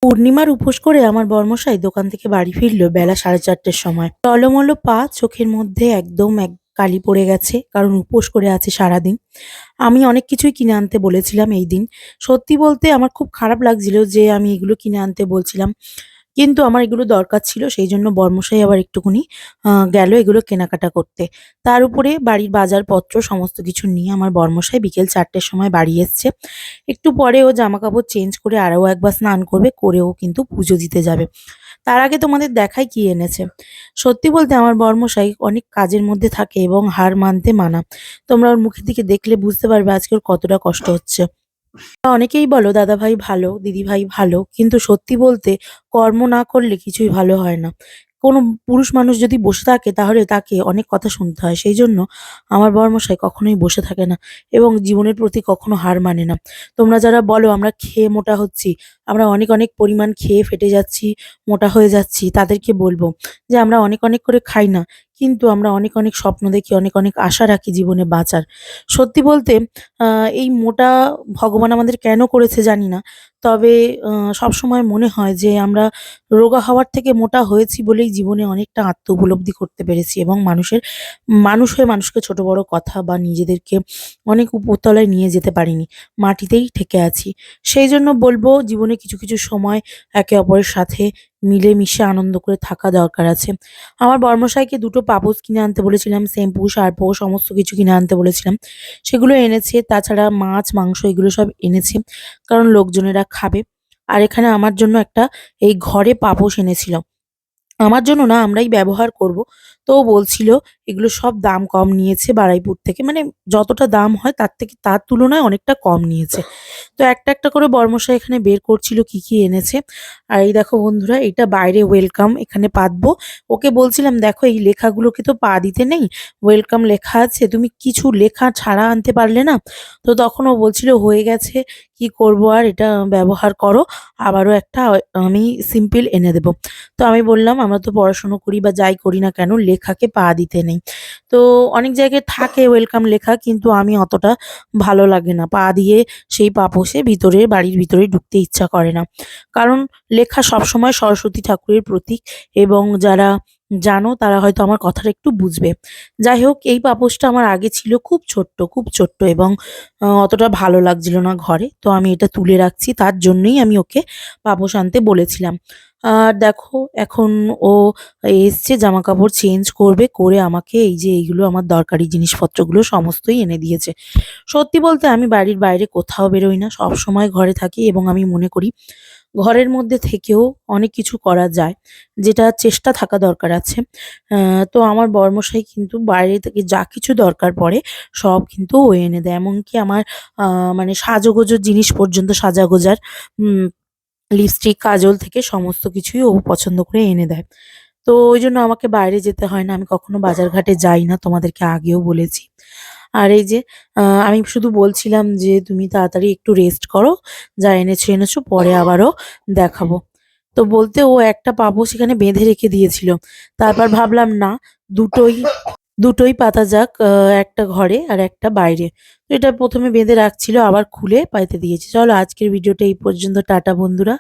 পূর্ণিমার উপোস করে আমার বর্মশাই দোকান থেকে বাড়ি ফিরলো বেলা 4:30-র সময়। টলমলো পা, চোখের মধ্যে একদম এক কালি পড়ে গেছে, কারণ উপোস করে আছে সারাদিন। আমি অনেক কিছুই কিনে আনতে বলেছিলাম এই দিন। সত্যি বলতে আমার খুব খারাপ লাগছিল যে আমি এগুলো কিনে আনতে বলছিলাম। কিন্তু আমার এগুলো দরকার ছিল, সেইজন্য বর্মশাই আবার একটুখানি গেল এগুলো কেনাকাটা করতে। তার উপরে বাড়ির বাজারপত্র সমস্ত কিছু নিয়ে আমার বর্মশাই বিকেল 4টের সময় বাড়ি এসছে। একটু পরে ও জামাকাপড় চেঞ্জ করে আরও একবার স্নান করবে, করেও কিন্তু পুজো দিতে যাবে। তার আগে তোমাদের দেখাই কি এনেছে। সত্যি বলতে আমার বর্মশাই অনেক কাজের মধ্যে থাকে এবং হার মানতে মানা। তোমরা ওর মুখের দিকে দেখলে বুঝতে পারবে আজকে ওর কতটা কষ্ট হচ্ছে। অনেকেই বলো দাদাভাই ভালো, দিদিভাই ভালো, কিন্তু সত্যি বলতে কর্ম না করলে কিছুই ভালো হয় না। কোনো পুরুষ মানুষ যদি বসে থাকে তাহলে তাকে অনেক কথা শুনতে হয়। সেই জন্য আমার বরমশাই কখনোই বসে থাকে না এবং জীবনের প্রতি কখনো হার মানে না। তোমরা যারা বলো আমরা খেয়ে মোটা হচ্ছি, আমরা অনেক অনেক পরিমাণ খেয়ে ফেটে যাচ্ছি, মোটা হয়ে যাচ্ছি, তাদেরকে বলবো যে আমরা অনেক অনেক করে খাই না, কিন্তু আমরা অনেক অনেক স্বপ্ন দেখি, অনেক অনেক আশা রাখি জীবনে বাঁচার। সত্যি বলতে এই মোটা ভগবান আমাদের কেন করেছে জানি না। তবে সবসময় মনে হয় যে আমরা রোগা হওয়ার থেকে মোটা হয়েছি বলেই জীবনে অনেকটা আত্ম উপলব্ধি করতে পেরেছি এবং মানুষ হয়ে মানুষকে ছোট বড় কথা বা নিজেদেরকে অনেক উপরতলায় নিয়ে যেতে পারিনি। মাটিতেই ঠেকে আছি। সেই জন্য বলব জীবনে কিছু, কিছু সময় একে অপরের সাথে মিলেমিশে আনন্দ করে থাকা দরকার আছে। আমার বর্মশাইকে ২ টো পাপোশ কিনে আনতে বলেছিলাম, শ্যাম্পু, শার্পো সমস্ত কিছু কিনে আনতে বলেছিলাম। সেগুলো এনেছে। তাছাড়া মাছ, মাংস এগুলো সব এনেছে। কারণ লোকজনেরা খাবে। আর এখানে আমার জন্য একটা এই ঘরে পাপোশ এনেছিল। আমার জন্য না, আমরাই ব্যবহার করব। তো ও বলছিল এগুলো সব দাম কম নিয়েছে বারাইপুর থেকে। মানে যতটা দাম হয় তার তুলনায় অনেকটা কম নিয়েছে। তো একটা, একটা করে বর্মশাই এখানে বের করছিল কি, কি এনেছে। আর এই দেখো বন্ধুরা, এটা বাইরে ওয়েলকাম, এখানে পাতবো। ওকে বলছিলাম দেখো এই লেখাগুলোকে তো পা দিতে নেই। ওয়েলকাম লেখা আছে, তুমি কিছু লেখা ছাড়া আনতে পারলে না? তো তখন ও বলছিল হয়ে গেছে, কি করব আর, এটা ব্যবহার করো। আবারও একটা আমি সিম্পল এনে দেব। তো আমি বললাম আমরা তো পড়াশুনো করি বা যাই করি না কেন লেখাকে পা দিতে নেই। তো অনেক জায়গায় থাকে ওয়েলকাম লেখা, কিন্তু আমি অতটা ভালো লাগে না। পা দিয়ে সেই পাপোশে ভিতরে বাড়ির ভিতরে ঢুকতে ইচ্ছা করে না। কারণ লেখা সবসময় সরস্বতী ঠাকুরের প্রতীক এবং যারা জানো তারা হয়তো আমার কথাটা একটু বুঝবে। যাই হোক, এই পাপোশটা আমার আগে ছিল খুব ছোট্ট এবং অতটা ভালো লাগছিল না ঘরে। তো আমি এটা তুলে রাখছি। তার জন্যই আমি ওকে পাপোশ আনতে বলেছিলাম। আর দেখো এখন ও এসছে, জামাকাপড় চেঞ্জ করবে, করে আমাকে এই যে এইগুলো আমার দরকারি জিনিসপত্রগুলো সমস্তই এনে দিয়েছে। সত্যি বলতে আমি বাড়ির বাইরে কোথাও বেরোই না। সবসময় ঘরে থাকি এবং আমি মনে করি ঘরের মধ্যে থেকেও অনেক কিছু করা যায়, যেটা চেষ্টা থাকা দরকার আছে। তো আমার বরমশাই কিন্তু বাইরে থেকে যা কিছু দরকার পড়ে সব কিন্তু ও এনে দেয়। এমনকি আমার আ মানে সাজগোজের জিনিস পর্যন্ত সাজাগোজার উম লিপস্টিক, কাজল থেকে সমস্ত কিছুই ও পছন্দ করে এনে দেয়। তো ওইজন্য আমাকে বাইরে যেতে হয় না। আমি কখনো বাজার ঘাটে যাই না, তোমাদেরকে আগেও বলেছি। আর এই যে আমি শুধু বলছিলাম যে, "তুমি তাড়াতাড়ি একটু রেস্ট করো। যা এনেছো, এনেছো, পরে আবারও দেখাবো।" তো বলতে ও একটা পাপোশ সেখানে বেঁধে রেখে দিয়েছিল। তারপর ভাবলাম না, দুটোই দুটোই পাতা যাক, একটা ঘরে আর একটা বাইরে। তো এটা ১ম এ বেঁধে রাখছিল, আবার খুলে পাইতে দিয়েছি। চলো আজকের ভিডিওটা এই পর্যন্ত। টাটা বন্ধুরা।